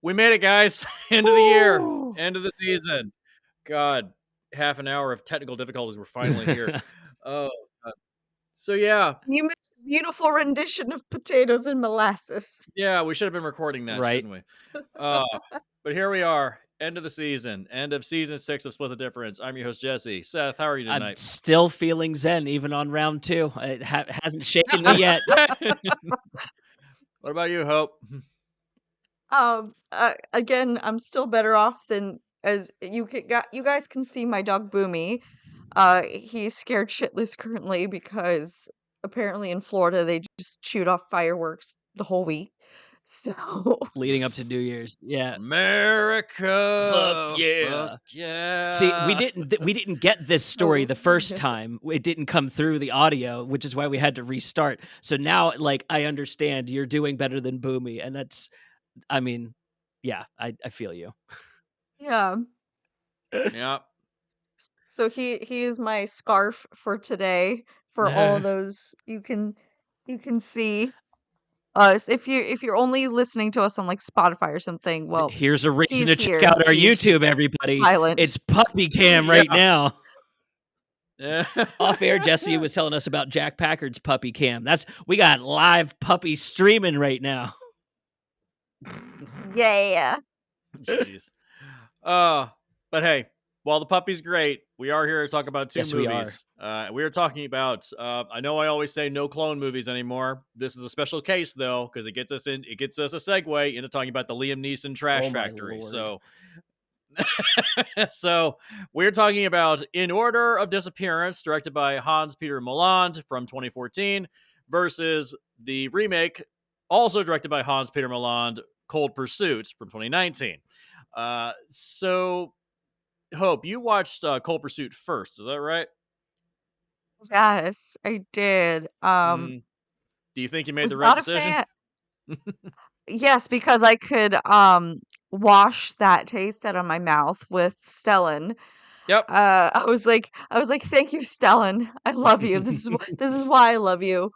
We made it, guys. End of the year. Woo! End of the season. God, half an hour of technical difficulties. We're finally here. Oh, God. So yeah, You missed a beautiful rendition of potatoes and molasses. yeah, we should have been recording that, Right. shouldn't we? Uh, but here we are. End of the season. End of season 6 of Split the Difference. I'm your host, Jesse. Seth, how are you I'm tonight? still feeling zen even on round 2. It hasn't shaken me yet. What about you, Hope? Again, I'm still better off than as you guys can see my dog Boomy. He's scared shitless currently because apparently in Florida they just shoot off fireworks the whole week. So Leading up to New Year's. Yeah. Fuck America. yeah. Fuck yeah. See, we didn't get this story the first time. It didn't come through the audio, which is why we had to restart. So now, like, I understand you're doing better than Boomy, and that's, I mean, yeah, I feel you. yeah. Yeah. So he is my scarf for today for all those you can see us. If you're only listening to us on like Spotify or something, well, Here's a reason he's to check here. out our He's YouTube, just everybody. silent. It's Puppy Cam right Yeah. now. Yeah. Off air, Jesse was telling us about Jack Packard's Puppy Cam. We got live puppies streaming right now. Yeah. Jeez. But hey, while the puppy's great, we are here to talk about two Yes, we are. movies. We are talking about. I know I always say no clone movies anymore. This is a special case though, because it gets us a segue into talking about the Liam Neeson Trash Oh, my Factory. Lord. So we're talking about In Order of Disappearance, directed by Hans Peter Milland from 2014, versus the remake, also directed by Hans Peter Milland, Cold Pursuit from 2019. So Hope, you watched Cold Pursuit first, is that right? Yes, I did. Do you think you made Was the right not a decision? fan. Yes, because I could wash that taste out of my mouth with Stellan. Yep. I was like, thank you, Stellan. I love you. This is why I love you.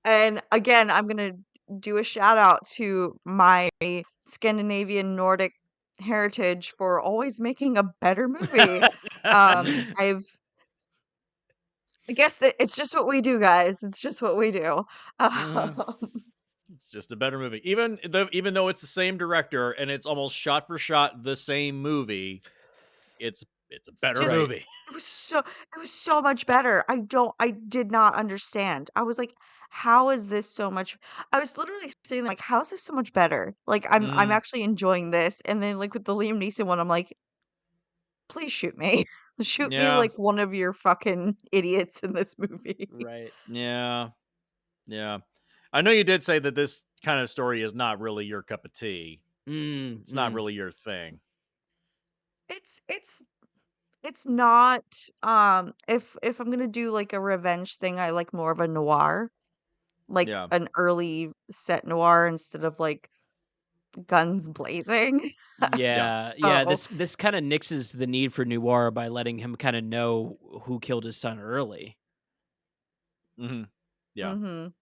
And again, I'm gonna do a shout out to my Scandinavian Nordic heritage for always making a better movie. I guess that it's just what we do, guys. It's just what we do. It's just a better movie. Even though it's the same director and it's almost shot for shot the same movie, it's a better just movie. it was so much better. I did not understand. I was like, how is this so much I was literally saying like, how is this so much better? Like I'm actually enjoying this. And then like with the Liam Neeson one, I'm like, please shoot me. Shoot me Yeah. like one of your fucking idiots in this movie. Right. Yeah. Yeah. I know you did say that this kind of story is not really your cup of tea. It's not really your thing. It's not if I'm gonna do like a revenge thing, I like more of a noir. Like Yeah. an early set noir instead of like guns blazing. Yeah, yeah. So This kind of nixes the need for noir by letting him kind of know who killed his son early. Yeah. mhm.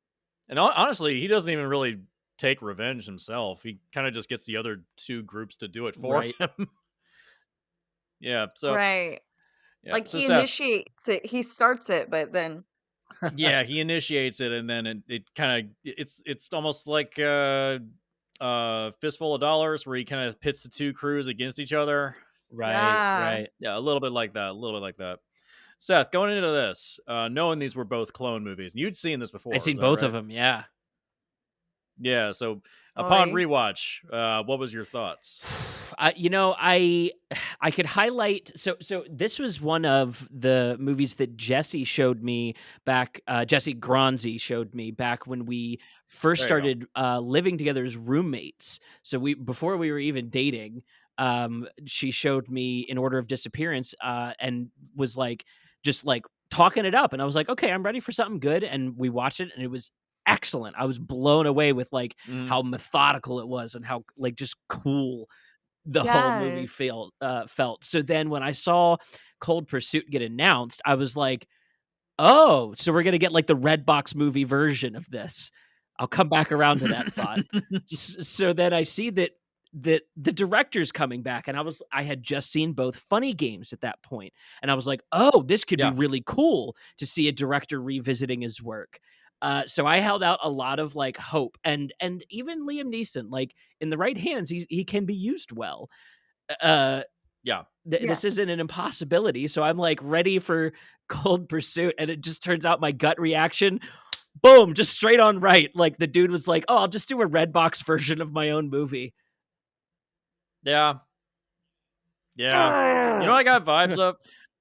And honestly, he doesn't even really take revenge himself. He kind of just gets the other two groups to do it for Right. him. Yeah. So Right. yeah. Like So he Seth, initiates it, he starts it, but then yeah, he initiates it, and then it kind of it's almost like Fistful of Dollars, where he kind of pits the two crews against each other. Right, yeah. right. Yeah, a little bit like that. A little bit like that. Seth, going into this, knowing these were both clone movies, you'd seen this before. I've seen is that both right? of them. Yeah. Yeah. So upon Oy. rewatch, what was your thoughts? I could highlight. So this was one of the movies that Jesse showed me back. Jesse Gronzi showed me back when we first There you started living together as roommates. So before we were even dating, she showed me In Order of Disappearance, and was like just like talking it up, and I was like, okay, I'm ready for something good, and we watched it, and it was excellent. I was blown away with like how methodical it was and how like just cool the whole movie Yes. felt. So then when I saw Cold Pursuit get announced, I was like, oh, so we're gonna get like the Redbox movie version of this. I'll come back around to that thought. So then I see that the director's coming back, and I had just seen both Funny Games at that point, and I was like, oh, this could be Yeah. really cool to see a director revisiting his work. So I held out a lot of like hope, and even Liam Neeson, like in the right hands, he can be used well. Uh, Yeah. this isn't Yes. an impossibility, so I'm like ready for Cold Pursuit, and it just turns out my gut reaction, boom, just straight on right. Like the dude was like, "Oh, I'll just do a Redbox version of my own movie." Yeah. Yeah. You know, I got vibes of.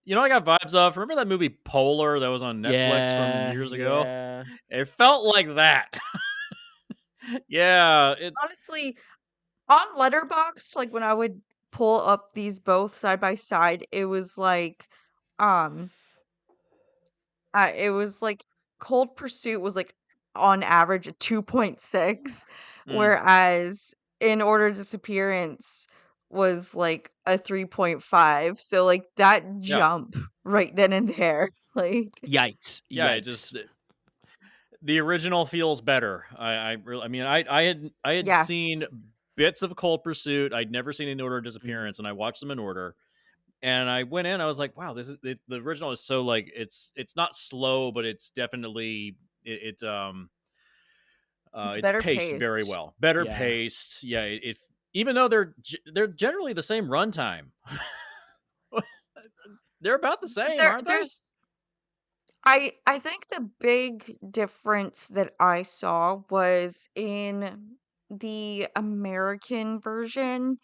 You know, I got vibes of. Remember that movie Polar that was on Netflix from Yeah, years ago? yeah. It felt like that. Yeah, it's Honestly, on Letterboxd, like, when I would pull up these both side by side, um, it was like Cold Pursuit was, like, on average a 2.6, mm, whereas In Order Disappearance was, like, a 3.5, so, like, that yeah, jump right then and there, like Yikes, yeah. It yikes. just the original feels better. I mean, I had yes, seen bits of Cold Pursuit. I'd never seen In Order of Mhm. Disappearance, and I watched them in order. And I went in. I was like, wow, the original is so like it's not slow, but it's definitely it's it's better paced very paced. well, better Yeah. paced. Yeah, even though they're generally the same runtime, they're about the But same, there aren't they? there's I think the big difference that I saw was in the American version,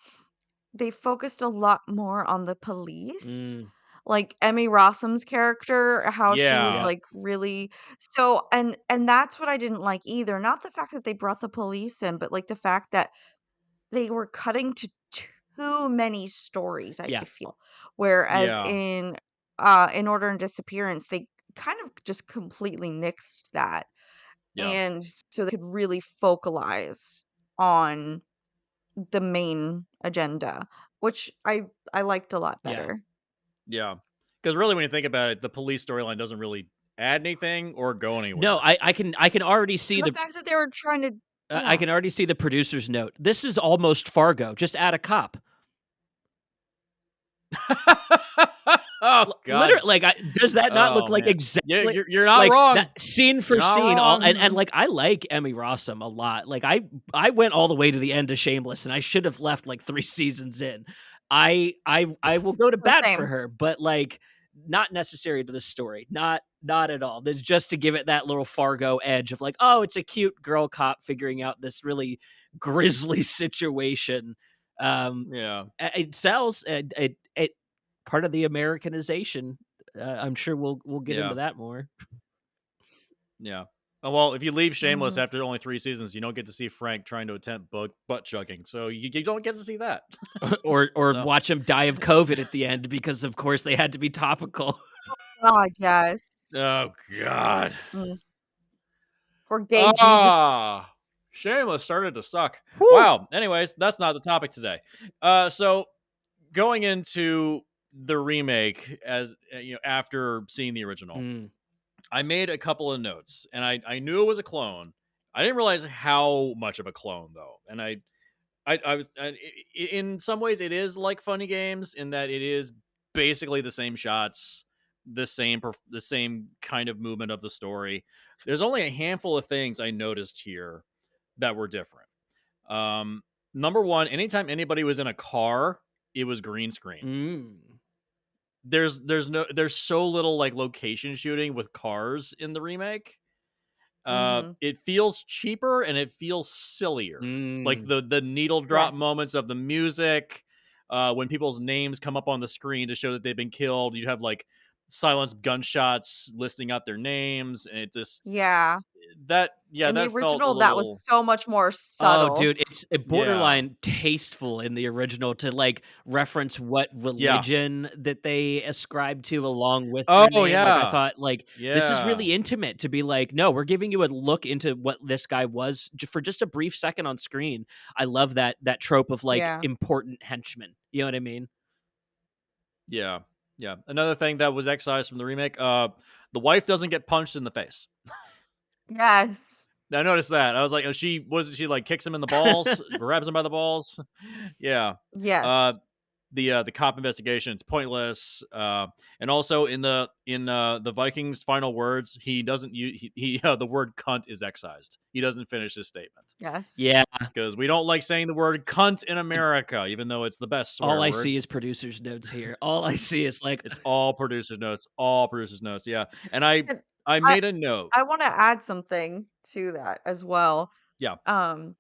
they focused a lot more on the police. Mm, Like Emmy Rossum's character, how she was Yeah, yep, like really so and that's what I didn't like either. Not the fact that they brought the police in, but like the fact that they were cutting to too many stories, I yeah, feel. Whereas yeah, In Order and Disappearance, they kind of just completely nixed that. yeah, And so they could really focalize on the main agenda, which I liked a lot yeah. better. yeah. Because really, when you think about it, the police storyline doesn't really add anything or go No, anywhere. I can already see And the fact that they were trying to I yeah. can already see the producer's note. This is almost Fargo. Just add a cop. Oh God. Literally, like, does that not look Oh like man. Yeah, exactly you're not like that wrong. scene You're for not scene? All wrong. and Mhm. like I like Emmy Rossum a lot. Like I went all the way to the end of Shameless, and I should have left like 3 seasons in. I will go to Oh, bat for same. her, but like not necessary to the story. Not at all. That's just to give it that little Fargo edge of like, oh, it's a cute girl cop figuring out this really grisly situation. Yeah, It sells. It part of the Americanization. I'm sure we'll get into yeah, that more. yeah. Oh, well, if you leave Shameless Mhm. after only 3 seasons, you don't get to see Frank trying to attempt butt chugging. So you don't get to see that. Or So, watch him die of COVID at the end because of course they had to be topical. God, yes. oh God. Mm. Poor gay Jesus. Ah, Shameless started to suck. Whew. Wow. Anyways, that's not the topic today. So going into the remake as after seeing the original, Mm, I made a couple of notes, and I knew it was a clone. I didn't realize how much of a clone though, and I was in some ways it is like Funny Games in that it is basically the same shots, the same kind of movement of the story. There's only a handful of things I noticed here that were different. Number one, anytime anybody was in a car, it was green screen. mm, There's so little like location shooting with cars in the remake. Mhm. It feels cheaper and it feels sillier. Like mm. the needle drop Yes. moments of the music, when people's names come up on the screen to show that they've been killed, you have like silenced gunshots listing out their names, and it just Yeah. In the that felt a original, that was little so much more Oh, subtle. dude, it's yeah borderline tasteful in the original to like reference what yeah religion that they ascribe to along with their oh name. Like I yeah thought, like this is yeah really intimate to be like, no, we're giving you a look into what this guy was for just a brief second on screen. I love that trope of like Yeah. important henchman. You know what I mean? yeah yeah. Another thing that was excised from the remake, the wife doesn't get punched in the face. Yes. I noticed that. I was like, oh, she like kicks him in the balls, grabs him by the balls. Yeah. Uh, Yes. the cop investigation, it's pointless. And also in the Vikings' final words, he doesn't use the word cunt is excised. He doesn't finish his statement Yes. Yeah. because we don't like saying the word cunt in America, even though it's the best swear All I word. see is producer's notes here. All I see is like It's all producers' notes. All producers' notes. Yeah. And I And I I made a note. I wanna add something to that as well. Yeah. Um,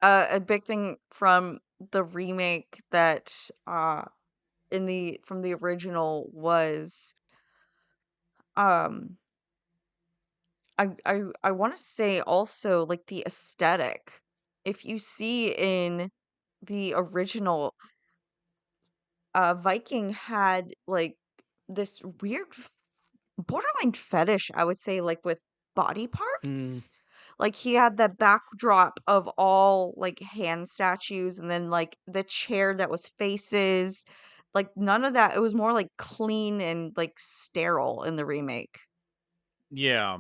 a big thing from the remake that, in the from the original was, um, I wanna say also, like, the aesthetic. If you see in the original, Viking had, like, this weird borderline fetish, I would say, like, with body mm, parts. Like, he had that backdrop of all, like, hand statues and then, like, the chair that was faces. Like, none of that. It was more, like, clean and, like, sterile in the remake. Yeah.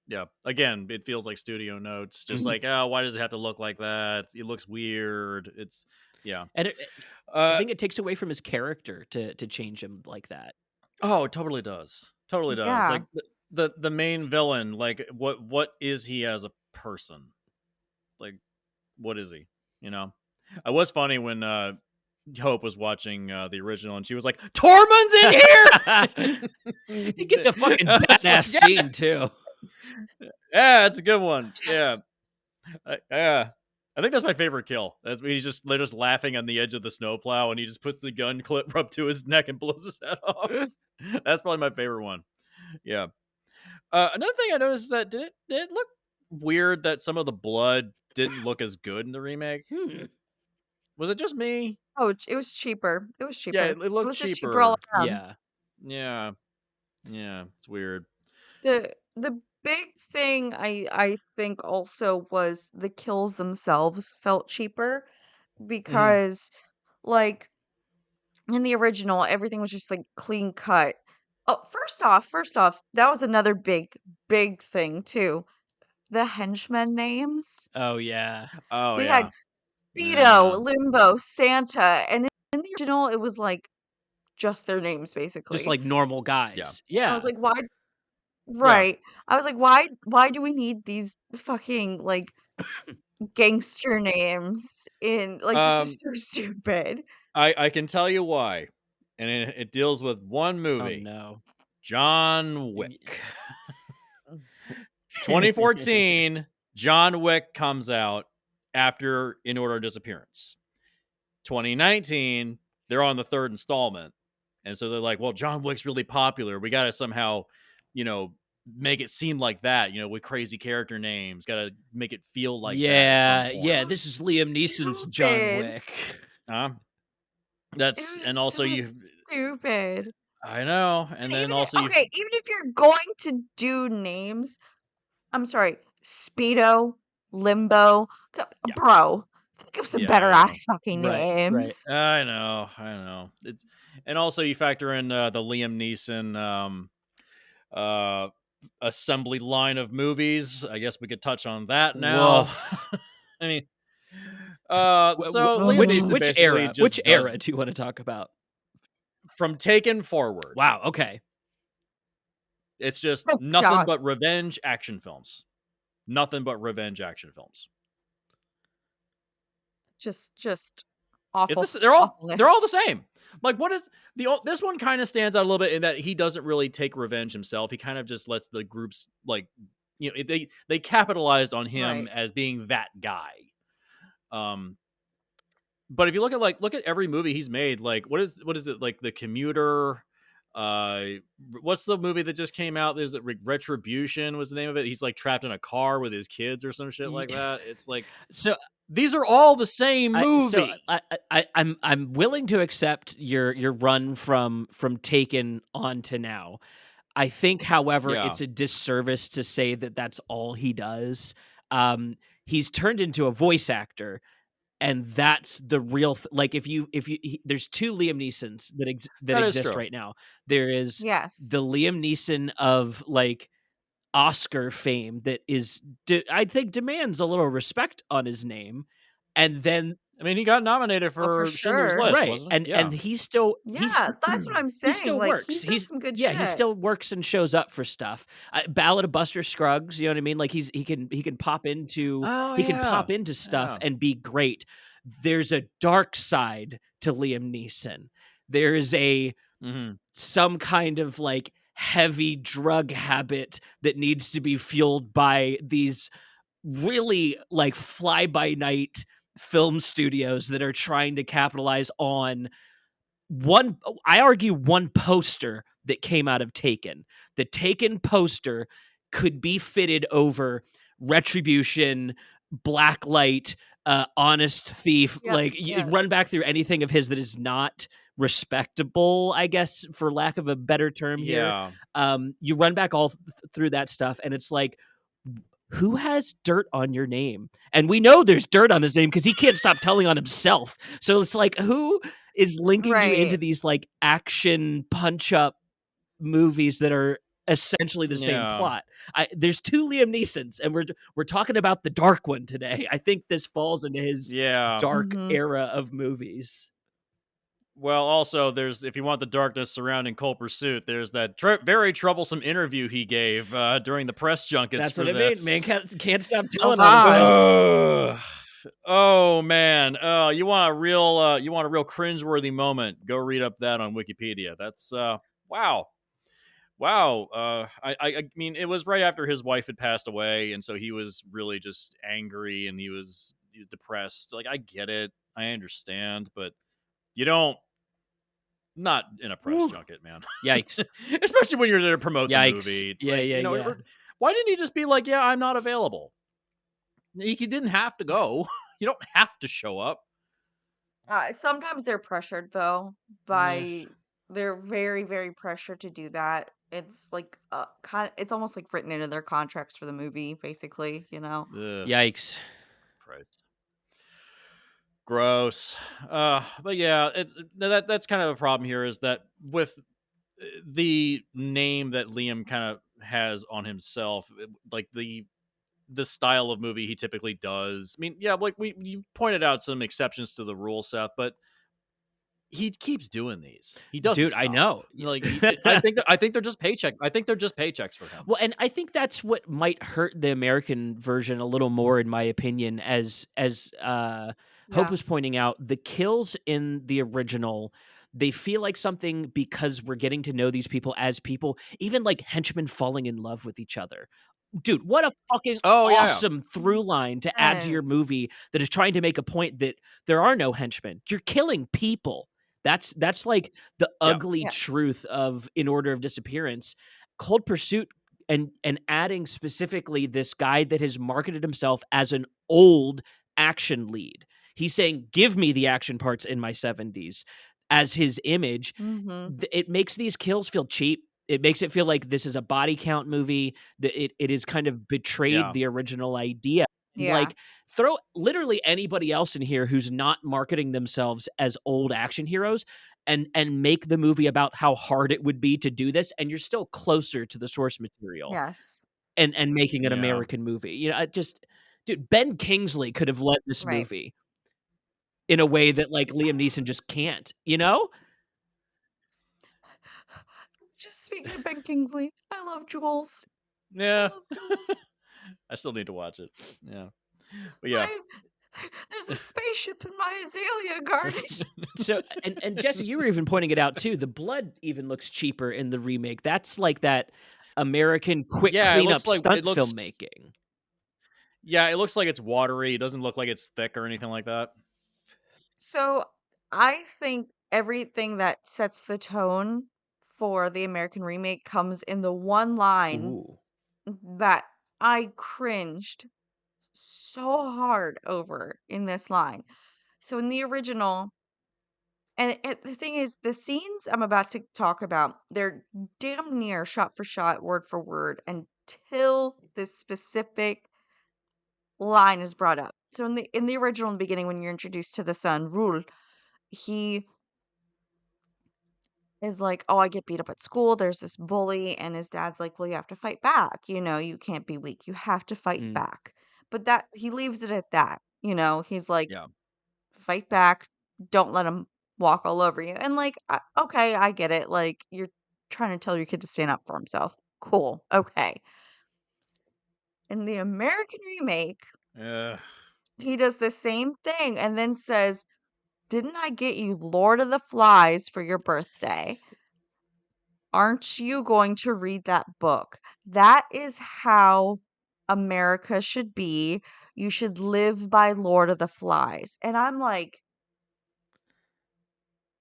Yeah. Again, it feels like studio notes. Just mhm. like, oh, why does it have to look like that? It looks weird. It's yeah. And I Uh think it takes away from his character to change him like that. oh, it totally does. Totally does. Yeah. Like the main villain, like what is he as a person? Like what is he? You know? I was funny when Hope was watching the original and she was like, Tormund's in He gets a here. fucking I was badass like, yeah, scene too. yeah, it's a good one. Yeah. Yeah. I think that's my favorite kill. That's when they're just laughing on the edge of the snowplow and he just puts the gun clip up to his neck and blows his head off. That's probably my favorite one. Yeah. Another thing I noticed is that did it look weird that some of the blood didn't look as good in the remake? Hmm. Was it just me? Oh, it was cheaper. It was Yeah, cheaper. it It looked was just cheaper all cheaper. around. Yeah. Yeah. Yeah, it's weird. The big thing I think also was the kills themselves felt cheaper Mhm. because, like, in the original, everything was just, like, clean cut. Oh, first off, that was another big thing too. The henchmen names. Oh yeah. Oh They had yeah. Speedo, Yeah. Limbo, Santa, and in the original, it was, like, just their names, Just basically. like normal Yeah. guys. I was Yeah. like, "Why?" Yeah. Right. I was like, "Why do we need these fucking, like, gangster names in like, this is Um so stupid." I can tell you why. And it deals with one Oh movie. no. John Y- Wick. 2014, John Wick comes out after In Order of Disappearance. 2019, they're on the third installment. And so they're like, well, John Wick's really popular. We got to somehow, you know, make it seem like that, with crazy character names. Got to make it feel like that at some yeah, point. yeah. So This is Liam Neeson's John stupid. Wick. Huh? It That's, was and also so stupid. I know. And And then even also I okay, even if you're going to do names, I'm sorry, Speedo, Limbo, yeah, bro, think of some yeah, better I know. ass fucking Right. names. I know. It's and also you factor in the Liam Neeson uh assembly line of movies. I guess we could touch on that now. Woof. I mean, Wh- so wh- Liam which Mhm. Neeson which basically era? Which just era does do you want to talk about? from Taken forward. Wow. Okay. It's just Oh nothing god, but revenge action films. Nothing but revenge action films. just It's awful just, they're all awfulness. the same. Like what is this one kind of stands out a little bit in that he doesn't really take revenge himself. He kind of just lets the groups like they capitalized on him Right. as being that guy. Um but if you look at every movie he's made, like what is it like The Commuter, uh what's the movie that just came out? There's Retribution was the name of it. He's like trapped in a car with his kids or some shit Ye- like that. It's like So these are all the same I so movie. I'm willing to accept your run from Taken on to now. I think, however, Yeah, it's a disservice to say that that's all he does. He's turned into a voice actor, and that's the real like there's two Liam Neesons that that is exist true. right now. There is Yes. the Liam Neeson of like Oscar fame that I think demands a little respect on his name. And then I mean, he got nominated Oh, for for Schindler's sure. List, right, wasn't and he? Yeah. Yeah, that's what I'm he saying, still like, works. he's done some good He shit. still works and shows up for stuff. Ballad of Buster Scruggs, you know what I mean? Like he can Oh pop yeah. into stuff Yeah. and be great. There's a dark side to Liam Neeson. There is Mhm. some kind of like heavy drug habit that needs to be fueled by these really like fly by night film studios that are trying to capitalize on I argue one poster that came out of Taken. The Taken poster could be fitted over Retribution, Blacklight, Honest Thief. Yep, Like you yes. run back through anything of his that is not respectable, I guess, for lack of a better term here. Yeah. You run back all through that stuff, and it's like, who has dirt on your name? And we know there's dirt on his name because he can't stop telling on himself. So it's like, who is linking you into Right. these like action punch up movies that are essentially the same Yeah. plot? There's two Liam Neesons, and we're talking about the dark one today. I think this falls into his Yeah. dark Mhm. era of movies. Well, also, there's if you want the darkness surrounding Cold Pursuit, there's that very troublesome interview he gave during the press junkets That's for what I mean. Man this. can't stop Oh telling on gosh. himself. Ugh. Oh man, you want a real cringeworthy moment? Go read up that on Wikipedia. That's wow, wow. I mean, it was right after his wife had passed away, and so he was really just angry and he was depressed. Like I get it, I understand, but you don't not in a press Woo. junket, man. Yikes. Especially when you're there to promote the Yikes. movie. It's Yeah, like, yeah, yeah. why didn't he just be like, yeah, I'm not available? He didn't have to go. You don't have to show up. Sometimes they're pressured though Eh, by they're very, very pressured to do that. It's like it's almost like written into their contracts for the movie, basically, you know. ugh, Yikes. Christ. Gross. But yeah, that's kind of a problem here is that with the name that Liam kind of has on himself, like the style of movie he typically does. I mean, yeah, like you pointed out some exceptions to the rule, Seth, but he keeps doing these. He doesn't Dude, I stop. know. Like I think they're just paycheck. I think they're just paychecks for him. Well, and I think that's what might hurt the American version a little more, in my opinion, as Hope Yeah. was pointing out, the kills in the original, they feel like something because we're getting to know these people as people, even like henchmen falling in love with each other. Dude, what a fucking Oh yeah, awesome through line to add to your Yes. movie that is trying to make a point that there are no henchmen. You're killing people. That's like the yeah, ugly Yes. truth of In Order of Disappearance. Cold Pursuit and adding specifically this guy that has marketed himself as an old action lead. He's saying, "Give me the action parts in my 70s" as his image. Mhm. It makes these kills feel cheap. It makes it feel like this is a body count movie. That it is kind of betrayed yeah, the original idea. And Yeah. like throw literally anybody else in here who's not marketing themselves as old action heroes and make the movie about how hard it would be to do this, and you're still closer to the source material Yes. and making an yeah. American movie. You know, I just dude, Ben Kingsley could have led this Right. movie in a way that like Liam Neeson just can't, you know? Just speaking of Ben Kingsley, I love Jules. I Yeah. love Jules. I still need to watch it. Yeah, but yeah. My there's a spaceship in my azalea garden. So and Jesse, you were even pointing it out too. The blood even looks cheaper in the remake. That's like that American quick Yeah, cleanup stunt filmmaking. it looks like it's watery. It doesn't look like it's thick or anything like that. So I think everything that sets the tone for the American remake comes in the one line Ooh. that I cringed so hard over in this line. So in the original, and the thing is, the scenes I'm about to talk about, they're damn near shot for shot, word for word, until this specific line is brought up. So in the original, in the beginning, when you're introduced to the son, Rule, he is like, "Oh, I get beat up at school. There's this bully," and his dad's like, "Well, you have to fight back. You can't be weak. You have to fight Mm. back." But that he leaves it at that. He's like, Yeah. "Fight back. Don't let him walk all over you." And like, okay, I get it. Like, you're trying to tell your kid to stand up for himself. Cool. Okay. In the American remake, Ugh. he does the same thing and then says, "Didn't I get you Lord of the Flies for your birthday? Aren't you going to read that book?" That is how America should be. You should live by Lord of the Flies. And I'm like,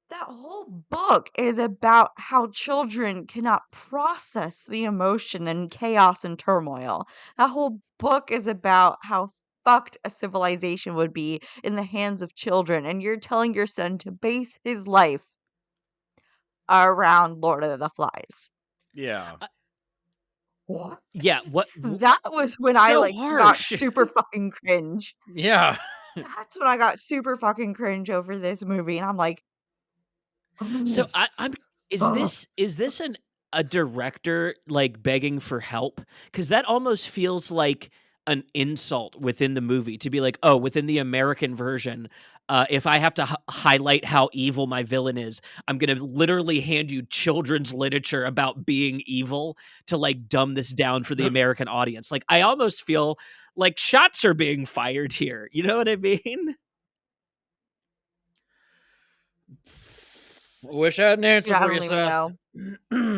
that whole book is about how children cannot process the emotion and chaos and turmoil. That whole book is about how fucked a civilization would be in the hands of children. And you're telling your son to base his life around Lord of the Flies. Yeah. What? Yeah, That was when I, so like, got harsh. super fucking cringe. Yeah. That's when I got super fucking cringe over this movie, and I'm like, So "Oh, I'm fuck." is this a director like begging for help? Because that almost feels like an insult within the movie to be like, oh, within the American version, if I have to highlight how evil my villain is, I'm gonna literally hand you children's literature about being evil to like dumb this down for the American audience. Like I almost feel like shots are being fired here. You know what I mean? Wish I had an answer I for you, don't even Seth. know.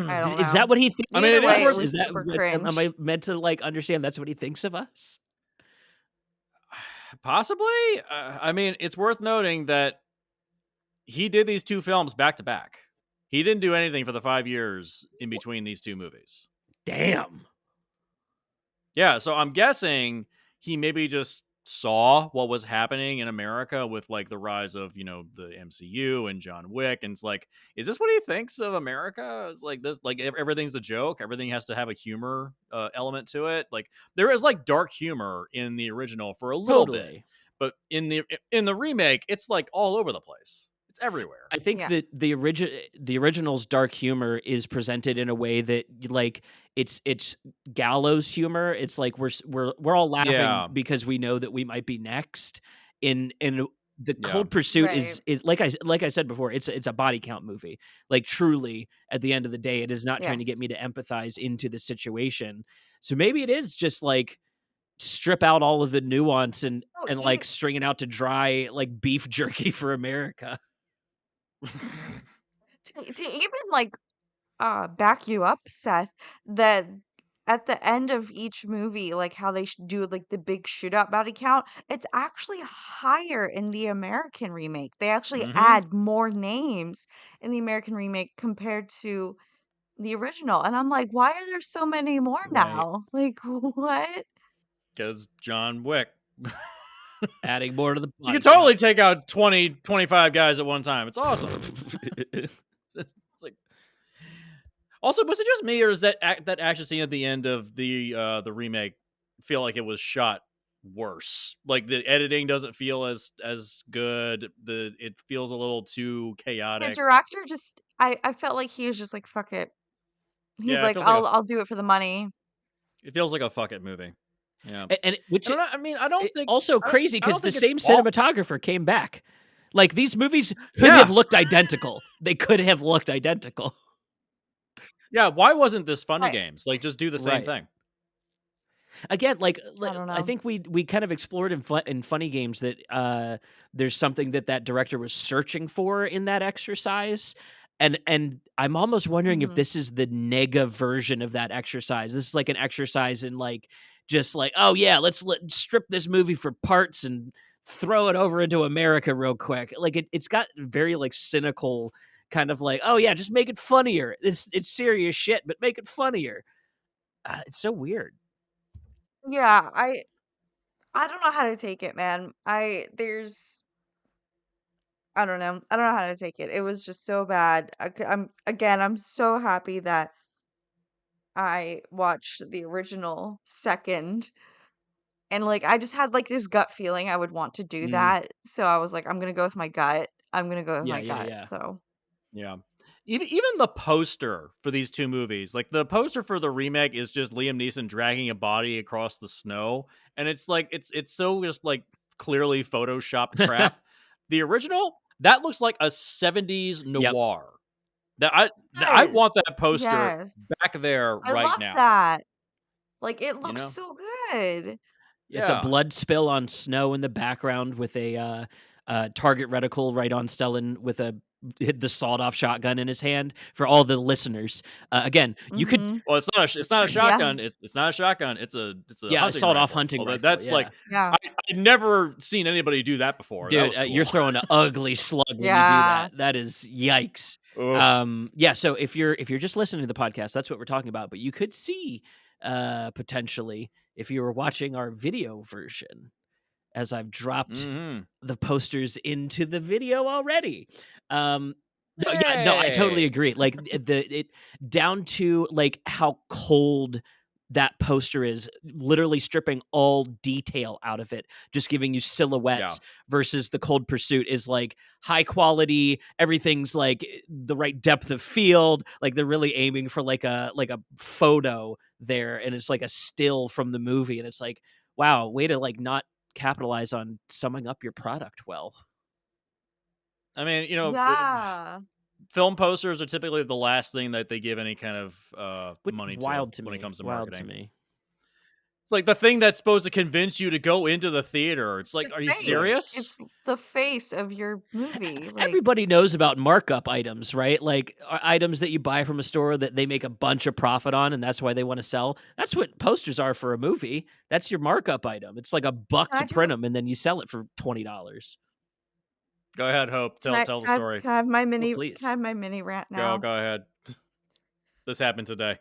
I don't Is that know. what he thinks I mean, Either it of is way, it worth us? was Is that super what am I cringe. meant to like understand? That's what he thinks of us. possibly. I mean, it's worth noting that he did these two films back to back. He didn't do anything for the 5 years in between these two movies. Damn. Yeah, so I'm guessing he maybe just saw what was happening in America with like the rise of, the MCU and John Wick, and it's like, is this what he thinks of America? It's like this, like everything's a joke. Everything has to have a humor element to it. Like there is like dark humor in the original for a little bit, Totally. but in the remake, it's like all over the place. It's everywhere. I think Yeah. that the original's dark humor is presented in a way that like it's gallows humor. It's like we're all laughing Yeah, because we know that we might be next. In the yeah, Cold Pursuit Right. is like I said before, it's a body count movie. Like truly, at the end of the day, it is not trying to get Yes. me to empathize into the situation. So maybe it is just like strip out all of the nuance and Oh, like string it out to dry like beef jerky for America. to even, like, back you up, Seth, that at the end of each movie, like, how they do, like, the big shootout body count, it's actually higher in the American remake. They actually mm-hmm. add more names in the American remake compared to the original, and I'm like, "Why are there so many more Right. now?" Like, what? Because John Wick. Adding more to the You can body count. totally take out 20, 25 guys at one time. It's awesome. It's like, also, was it just me, or is that action scene at the end of the remake feel like it was shot worse? Like the editing doesn't feel as good. It feels a little too The chaotic. director just I felt like he was just like, "Fuck it." He's Yeah, it like, feels like "I'll do it for the money." it feels like a fuck it movie. Yeah, And which I don't know. I mean, I don't think also crazy I don't because the think it's same all. cinematographer came back. Like these movies could have Yeah, looked identical. They could have looked identical. yeah. Why wasn't this Funny I Games? Like, just do the same Right. thing. Again, like I don't I know. think we kind of explored in funny games that there's something that director was searching for in that exercise. And I'm almost wondering if Mhm. this is the nega version of that exercise. This is like an exercise in like just like, oh yeah, strip this movie for parts and throw it over into America real quick. Like it's got very like cynical kind of like, oh yeah, just make it funnier. It's serious shit, but make it funnier. It's so weird. Yeah, I don't know how to take it, man. I don't know. I don't know how to take it. It was just so bad. I'm so happy that I watched the original second, and like I just had like this gut feeling I would want to do Mm, that. So I was like, I'm gonna go with my gut. I'm gonna go with yeah, my yeah, gut. yeah. So Yeah. even the poster for these two movies, like the poster for the remake is just Liam Neeson dragging a body across the snow, and it's like it's so just like clearly photoshopped crap. The original, that looks like a 70s Yep. noir. I Yes. want that poster Yes. back there I right love now. that. Like, it You looks know? so good. It's a Yeah. blood spill on snow in the background with a target reticle right on Stellan with the sawed-off shotgun in his hand. For all the listeners, again, you could Mhm. Well, it's not a Yeah. shotgun. It's not a shotgun. It's a yeah, a hunting sawed-off rifle. hunting Although rifle. that's Yeah, like Yeah. I'd never seen anybody do that before. That dude, was you're cool. throwing an ugly slug when you do Yeah. that. That is yikes. Oof. Yeah. So if you're just listening to the podcast, that's what we're talking about. But you could see potentially if you were watching our video version, as I've dropped Mhm. the posters into the video already. Um, no, yeah, no, I totally Hey. agree. Like it down to like how cold that poster is, literally stripping all detail out of it, just giving you Yeah. silhouettes versus the Cold Pursuit is like high quality, everything's like the right depth of field, like they're really aiming for like a photo there and it's like a still from the movie and it's like wow, way to like not capitalize on summing up your product well. I mean, Yeah. film posters are typically the last thing that they give any kind of Which money to wild to when it me. comes to Wild to marketing. me. It's like the thing that's supposed to convince you to go into the theater. It's It's the like, are you face. serious? It's the face of your movie. Like, Everybody knows about markup items, right? Like items that you buy from a store that they make a bunch of profit on and that's why they want to sell. That's what posters are for a movie. That's your markup item. It's like $1 can I to print do them and then you sell it for $20. Go ahead, Hope. Tell the story. can I have my Oh, can I please. have my mini rant Go now? go ahead. This happened today.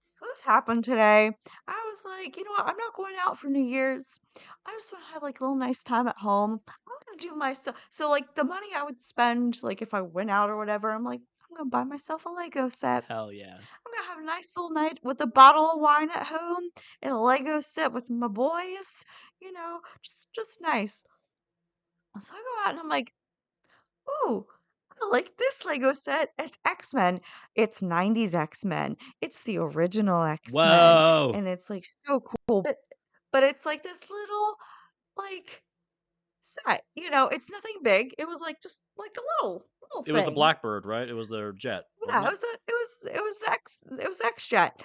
So this happened today. I was like, you know what? I'm not going out for New Year's. I just want to have like a little nice time at home. I'm gonna do myself. So like the money I would spend, like if I went out or whatever, I'm like, I'm gonna buy myself a Lego set. Hell yeah. I'm gonna have a nice little night with a bottle of wine at home and a Lego set with my boys. Just nice. So I go out and I'm like, ooh, I like this Lego set. It's X-Men. It's 90s X-Men. It's the original X-Men. Whoa. And it's like so cool. But it's like this little like set. It's nothing big. It was like just like a little It was the thing. Blackbird, right? It was their jet, Yeah, wasn't it? it was X-Jet.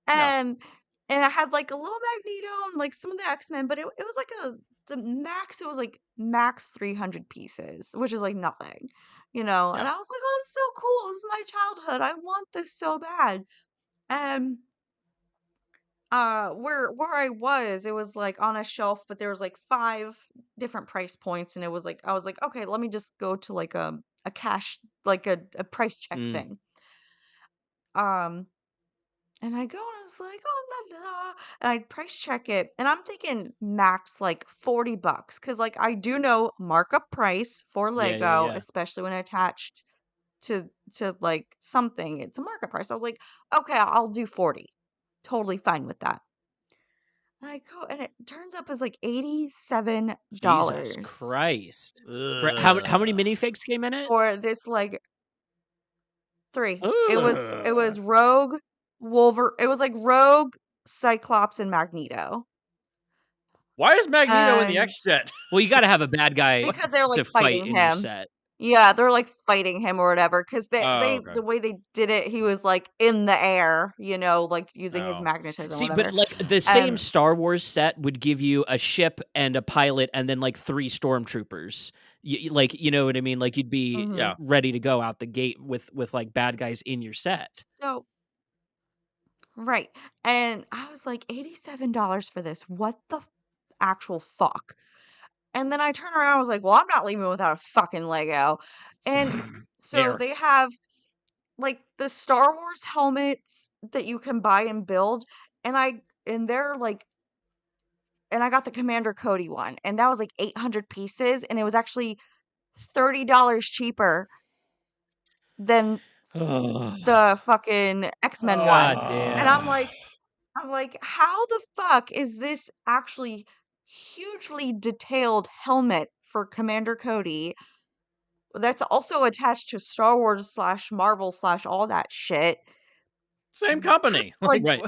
Yeah. And and I had like a little Magneto and like some of the X-Men, but it was like the max, it was like max 300 pieces, which is like nothing. And Yeah. I was like, "Oh, it's so cool. This is my childhood. I want this so bad." And where I was, it was like on a shelf, but there was like five different price points, and it was like I was like, "Okay, let me just go to like a cash like a price check Mm, thing." Um And I go and I was like, "Oh, la, la," and I price check it, and I'm thinking max like $40 because like I do know markup price for yeah, yeah, Lego, yeah. especially when attached to like something, it's a markup price. I was like, "Okay, I'll do 40." Totally fine with that. And I go and it turns up as like Jesus $87 Christ. For how many Ugh. minifigs came in it? for this like 3. It was Ugh. Rogue, it was like Rogue, Cyclops, and Magneto. Why is Magneto in the And X-Jet? Well, you gotta have a bad guy because they're, like, to fight fighting in your him. set. Yeah, they're, like, fighting him or whatever. Because Oh, okay. the way they did it, he was, like, in the air, like, using his Oh. magnetism, See, but whatever. like the same And Star Wars set would give you a ship and a pilot and then like 3 stormtroopers. Like, you know what I mean? Like you'd be mhm. Yeah. ready to go out the gate with like bad guys in your set. So right, and I was like, $87 for this, what the actual fuck? And then I turned around, I was like, "Well, I'm not leaving without a fucking Lego." And so Fair. they have, like, the Star Wars helmets that you can buy and build, and they're, like, and I got the Commander Cody one, and that was like 800 pieces, and it was actually $30 cheaper than Oh, the fucking X-Men one. God And damn. I'm like, how the fuck is this actually hugely detailed helmet for Commander Cody that's also attached to Star Wars / Marvel / all that shit. Same company. Like, Right.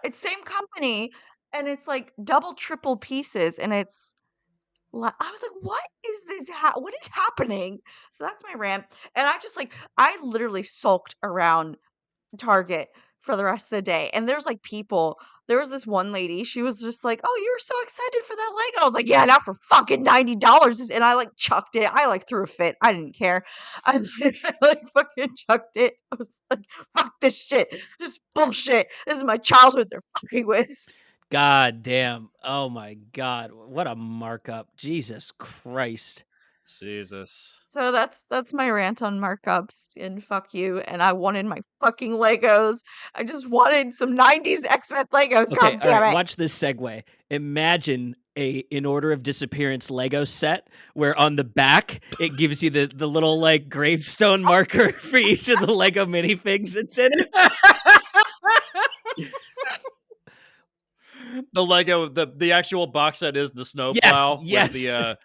it's same company, and it's like double, triple pieces, and it's I was like, "What is this? What is happening?" So that's my rant, and I literally sulked around Target for the rest of the day. And there was this one lady, she was just like, "Oh, you were so excited for that Lego." I was like, "Yeah, not for fucking $90." And I like chucked it. I like threw a fit. I didn't care. I, I like fucking chucked it. I was like, "Fuck this shit. This bullshit. This is my childhood they're fucking with." God damn. Oh my God. What a markup. Jesus Christ. Jesus. So that's my rant on markups and fuck you. And I wanted my fucking Legos. I just wanted some 90s X-Men Legos. Okay, God all right. damn it. Watch this segue. Imagine a In Order of Disappearance Lego set where on the back it gives you the little like gravestone marker for each of the Lego minifigs that's in it. The Lego, the actual box set is the Yes, snowplow with yes. the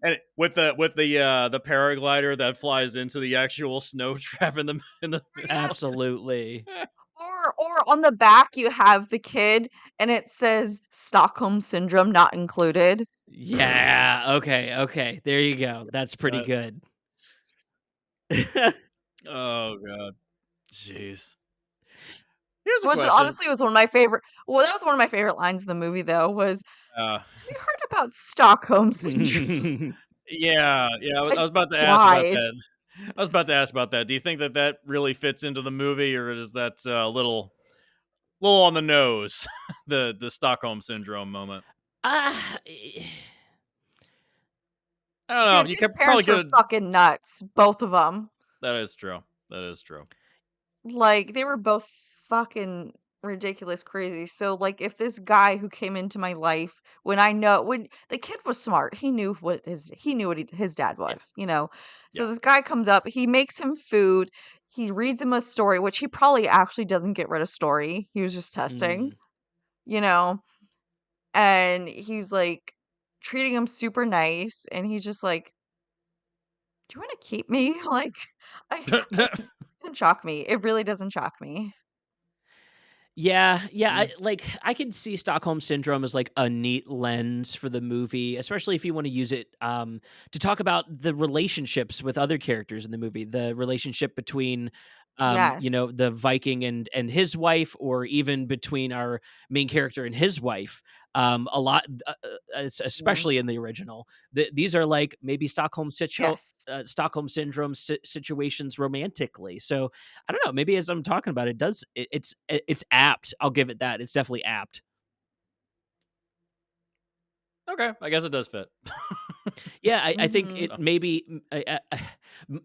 and with the paraglider that flies into the actual snow trap in the Absolutely. Or on the back you have the kid and it says Stockholm syndrome not included. Yeah. Okay. Okay. There you go. That's pretty uh, good. oh god, jeez. Here's a Which question. honestly was one of my favorite that was one of my favorite lines in the movie though was, Uh, "Have you heard about Stockholm syndrome?" yeah. I I was about to ask about died. that. I was about to ask about that. Do you think that really fits into the movie, or is that a little on the nose? The Stockholm syndrome moment. Ah, I don't know. Dude, You his could probably parents get were fucking nuts, both of them. that is true. That is true. Like, they were both fucking ridiculous crazy. So, like, if this guy who came into my life when the kid was smart, he knew what his dad Yeah. was, you know? So Yeah. this guy comes up, he makes him food, he reads him a story, which he probably actually doesn't get rid of story. He was just testing, mm. you know? And he's like treating him super nice, and he's just like, "Do you want to keep me?" Like, it doesn't shock me. It really doesn't shock me. Yeah, yeah. Mm, I can see Stockholm syndrome as like a neat lens for the movie, especially if you want to use it to talk about the relationships with other characters in the movie, the relationship between Yes. the Viking and his wife, or even between our main character and his wife. A lot, Mhm. especially in the original. These are like maybe Yes. Stockholm syndrome situations romantically. So I don't know. Maybe as I'm talking about it, it's apt. I'll give it that. It's definitely apt. okay, I guess it does fit. Yeah, I think Mhm. it maybe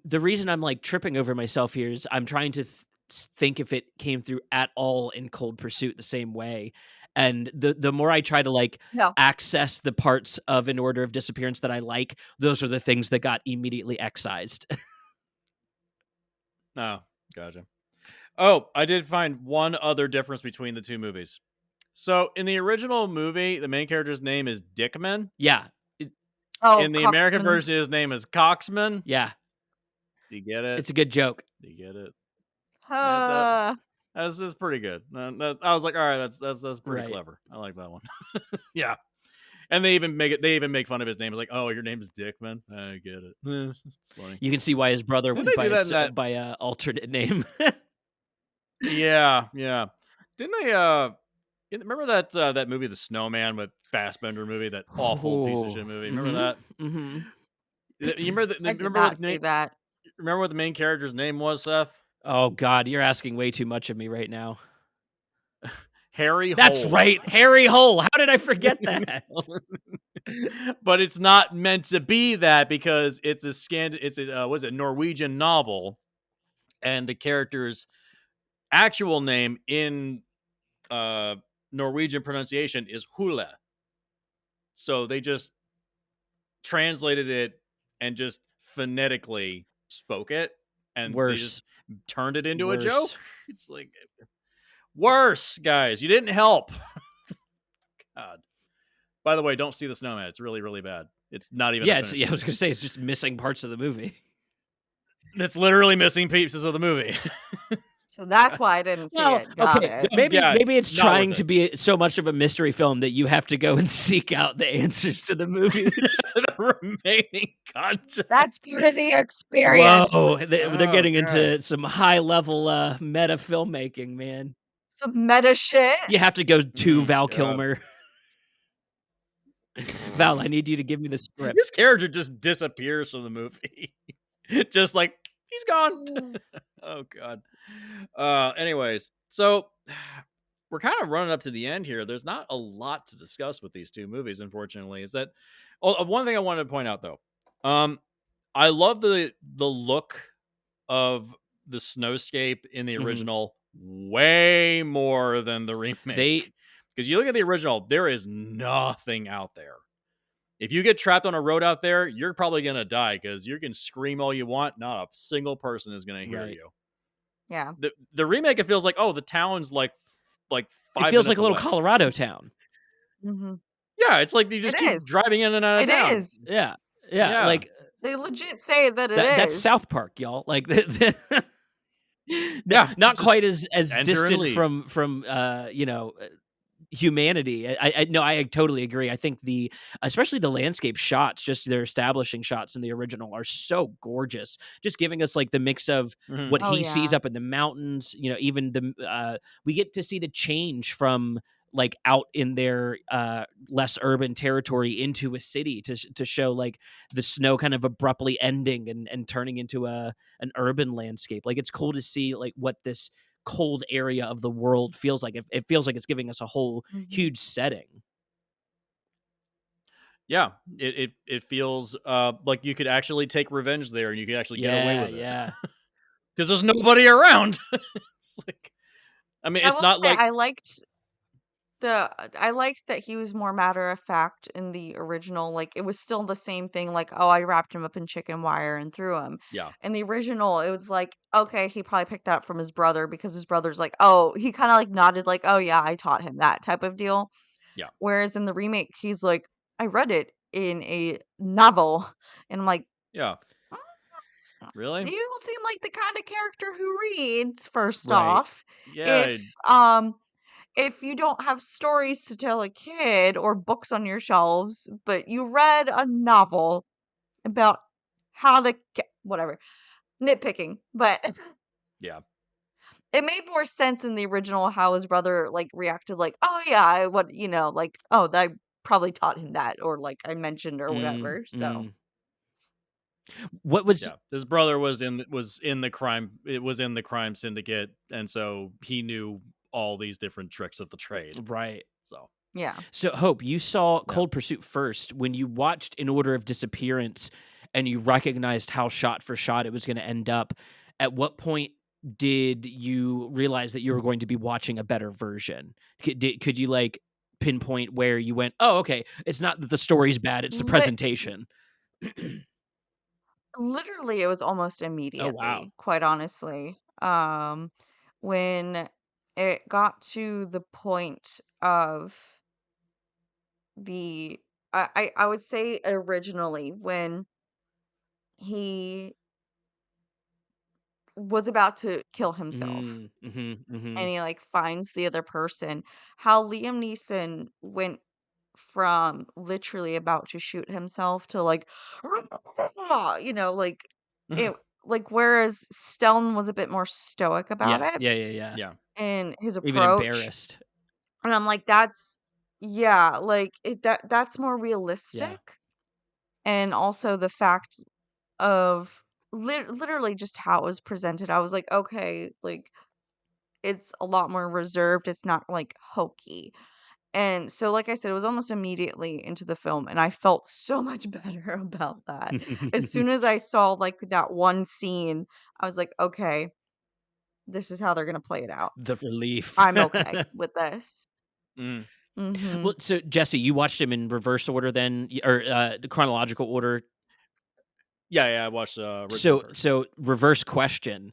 the reason I'm like tripping over myself here is I'm trying to think if it came through at all in Cold Pursuit the same way, and the more I try to like No. access the parts of An Order of Disappearance that I like, those are the things that got immediately excised. Oh, gotcha. Oh, I did find one other difference between the two movies. So in the original movie, the main character's name is Dickman. Yeah, it- Oh, In the American Coxman. version, his name is Coxman. yeah, Do you get it? it's a good joke. Do you get it? That's Uh, that's pretty good. I was like, all right, that's pretty Right. clever. I like that one. Yeah, and they even make it. They even make fun of his name. It's like, oh, your name is Dickman. I get it. It's funny. You can see why his brother Didn't went they do that in that? by a alternate name. Yeah, yeah. Didn't they? Remember that movie, The Snowman, with Fassbender movie, that awful piece of shit Oh, movie. Remember mhm, that? mhm. You remember I did not see that. remember what the main character's name was, Seth? Oh god, you're asking way too much of me right now. Harry That's Hole. right, Harry Hole. How did I forget that? But it's not meant to be that, because it's a was it Norwegian novel, and the character's actual name in uh Norwegian pronunciation is Hule. So they just translated it and just phonetically spoke it, and they just Worse, turned it into a worse. joke. It's like worse, guys. You didn't help. God. By the way, don't see The Snowman. It's really, really bad. It's not even a Yeah, it's finished yeah. I was movie. gonna say it's just missing parts of the movie. That's literally missing pieces of the movie. So that's why I didn't see Well, it. Got okay, it. maybe Yeah, it's not trying worth to it. be so much of a mystery film that you have to go and seek out the answers to the movie. The remaining content. That's part of the experience. Whoa, they're Oh, getting God. into some high level meta filmmaking, man. Some meta shit. You have to go to Val God. Kilmer. Val, I need you to give me the script. His character just disappears from the movie. Just like, he's gone. Oh, God. Anyways, so we're kind of running up to the end here. There's not a lot to discuss with these two movies, unfortunately. Is that one thing I wanted to point out, though? I love the look of the snowscape in the original way more than the remake. Because you look at the original, there is nothing out there. If you get trapped on a road out there, you're probably going to die because you can scream all you want. Not a single person is going to hear you. Yeah. The remake, it feels like, oh, the town's like 5 It feels like minutes a little away. Colorado town. Mm-hmm. Yeah, it's like you just It keep is. driving in and out of It town. is. Yeah. Like They legit say that it is. that's South Park, y'all. Like Yeah, not just quite as enter and distant leave. from humanity. I totally agree. I think especially the landscape shots, just their establishing shots in the original are so gorgeous. Just giving us like the mix of what Oh, he sees yeah. up in the mountains, even we get to see the change from like out in their less urban territory into a city to show like the snow kind of abruptly ending and turning into an urban landscape. Like it's cool to see like what this cold area of the world feels like. It feels like it's giving us a whole huge setting. Yeah, it feels like you could actually take revenge there and you could actually get away with it. Yeah. Because there's nobody around. It's like, I mean, I it's will not say like I liked that he was more matter of fact in the original. Like it was still the same thing. Like, oh, I wrapped him up in chicken wire and threw him. yeah, In the original, it was like, okay, he probably picked that up from his brother because his brother's like, oh, he kind of like nodded, like, oh yeah, I taught him that type of deal. yeah, Whereas in the remake, he's like, I read it in a novel, and I'm like, yeah. "Mm, Really? you don't seem like the kind of character who reads. First Right. off, Yeah, if you don't have stories to tell a kid or books on your shelves, but you read a novel about how to get whatever, nitpicking, but yeah, it made more sense in the original how his brother like reacted like, "Oh yeah, I what, like, oh, I probably taught him that or like I mentioned or Mm, whatever." So, mm. What was yeah. His brother was in the crime. It was in the crime syndicate, and so he knew all these different tricks of the trade. right? So yeah. So Hope, you saw yeah. Cold Pursuit first when you watched In Order of Disappearance, and you recognized how shot for shot it was going to end up. At what point did you realize that you were going to be watching a better version? Could you like pinpoint where you went? Oh, okay. It's not that the story's bad; it's the Lit presentation. Literally, it was almost Oh wow. immediately, quite honestly. When it got to the point of the I would say originally when he was about to kill himself Mm-hmm. and he like finds the other person, how Liam Neeson went from literally about to shoot himself to like like it like whereas Stellan was a bit more stoic about Yeah. it Yeah. Yeah. in his Even approach. embarrassed. And I'm like, that's yeah, like that's more Yeah. realistic. And also the fact of literally just how it was presented. I was like, okay, like it's a lot more reserved. It's not like hokey. And so, like I said, it was almost immediately into the film, and I felt so much better about that. As soon as I saw like that one scene, I was like, okay, this is how they're gonna play it out. The relief. I'm okay with this. Mm. Mm-hmm. Well, so Jesse, you watched him in reverse order then, or chronological order. Yeah. I watched the original So, first. reverse question: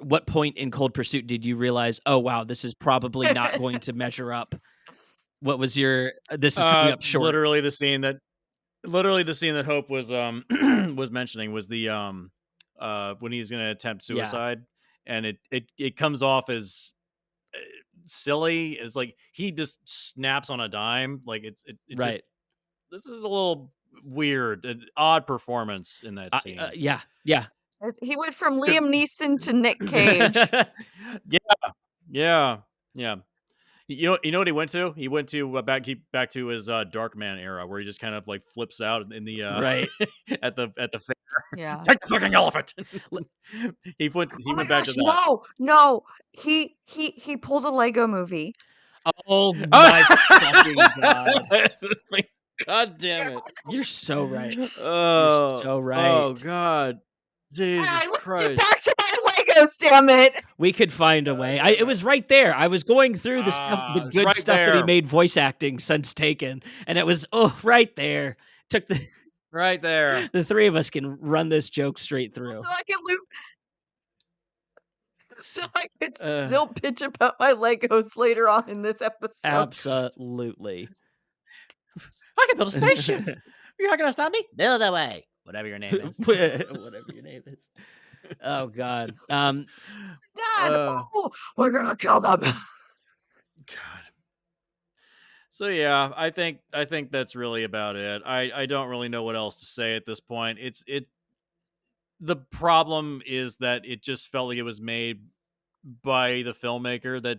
what point in Cold Pursuit did you realize, oh wow, this is probably not going to measure up? What was your? This is coming up short. Literally the scene that Hope was was mentioning was the when he's going to attempt Yeah. suicide, and it comes off as silly. It's like he just snaps on a dime. Like it's Right. just, this is a little weird, an odd performance in that scene. Yeah. Yeah. He went from Liam Neeson to Nick Cage. Yeah. You know what he went to? He went to back to his Darkman era, where he just kind of like flips out in the Right. at the fair. Yeah. Take the fucking elephant. he went Oh my back to gosh, that. no. He pulled a Lego movie. Oh my fucking god. God damn it. You're so right. You're Oh, so right. oh god. Jesus I linked it Christ. back to my Legos, damn it. We could find a way. It was right there. I was going through the stuff, the It's good right stuff that he there. made voice acting since Taken, and it was right there. Took the Right there. the three of us can run this joke straight through. So I can loop. So I could Uh. still bitch about my Legos later on in this episode. Absolutely. I can build a spaceship. You're not gonna stop me? Build away. Whatever your name is. Whatever your name is. Oh god. Dad, we're gonna kill them. God. So yeah, I think that's really about it. I don't really know what else to say at this point. The problem is that it just felt like it was made by the filmmaker, that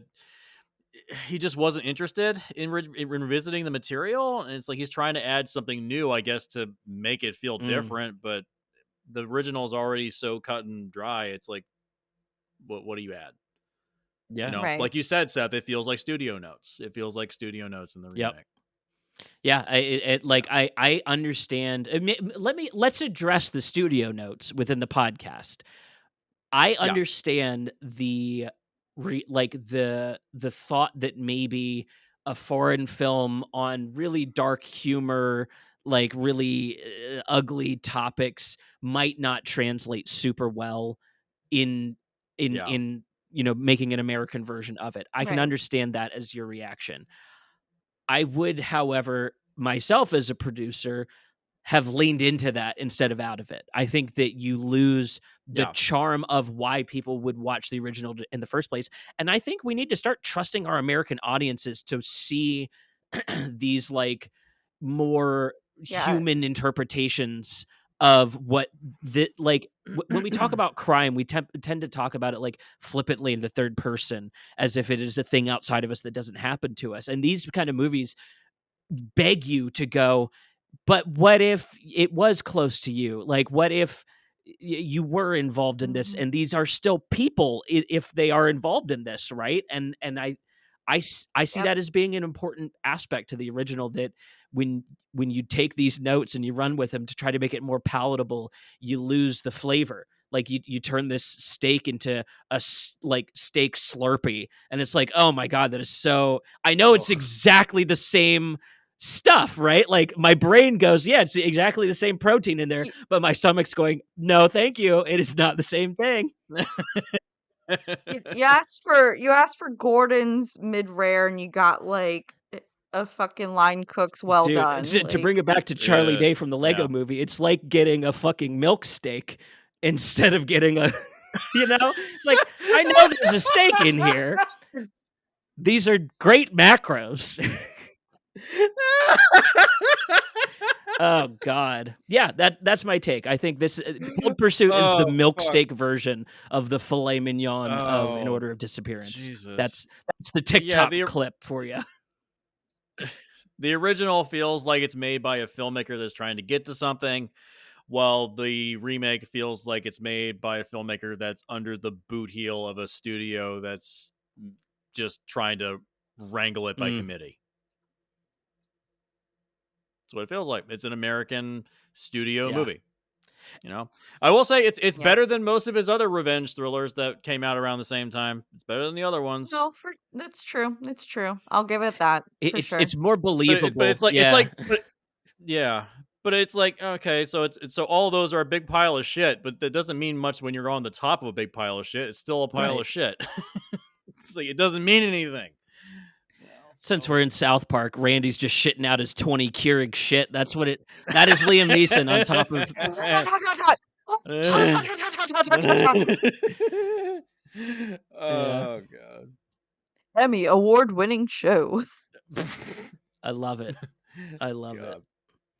he just wasn't interested in revisiting the material, and it's like he's trying to add something new, I guess, to make it feel different, but the original is already so cut and dry. It's like, what do you add? Yeah. You know, Right. like you said, Seth, it feels like studio notes. It feels like studio notes in the remake. Yep. Yeah, I understand. Let's address the studio notes within the podcast. I understand the thought that maybe a foreign film on really dark humor, like really ugly topics, might not translate super well in making an American version of it. I can Right. understand that as your reaction. I would, however, myself as a producer, have leaned into that instead of out of it. I think that you lose the charm of why people would watch the original in the first place. And I think we need to start trusting our American audiences to see these like more human interpretations of what when we talk about crime, we tend to talk about it like flippantly in the third person, as if it is a thing outside of us that doesn't happen to us. And these kind of movies beg you to go, but what if it was close to you? Like, what if you were involved in this, and these are still people if they are involved in this, right? And I see that as being an important aspect to the original, that when you take these notes and you run with them to try to make it more palatable, you lose the flavor. Like you turn this steak into a steak Slurpee, and it's like, oh my god, that is so. I know it's exactly the same stuff, right? Like my brain goes, yeah, it's exactly the same protein in there, but my stomach's going, no, thank you, it is not the same thing. You asked for Gordon's mid rare, and you got like a fucking line cook's well Dude, done. to bring it back to Charlie Day from the Lego movie, it's like getting a fucking milk steak instead of getting a, it's like, I know there's a steak in here. These are great macros. Oh god, yeah, that's my take. I think this Cold Pursuit is the milk steak version of the filet mignon of In Order of Disappearance. Jesus. That's the TikTok clip for you. The original feels like it's made by a filmmaker that's trying to get to something, while the remake feels like it's made by a filmmaker that's under the boot heel of a studio that's just trying to wrangle it by committee. That's what it feels like. It's an American studio movie. I will say it's better than most of his other revenge thrillers that came out around the same time. It's better than the other ones. No, that's true. It's true. I'll give it that. It's more believable. But it's like but it's like, okay, so so all those are a big pile of shit, but that doesn't mean much when you're on the top of a big pile of shit. It's still a pile of shit. It's like it doesn't mean anything. Since we're in South Park, Randy's just shitting out his 20 Keurig shit. That is Liam Neeson on top of Oh god. Emmy award-winning show. I love it. I love it. God.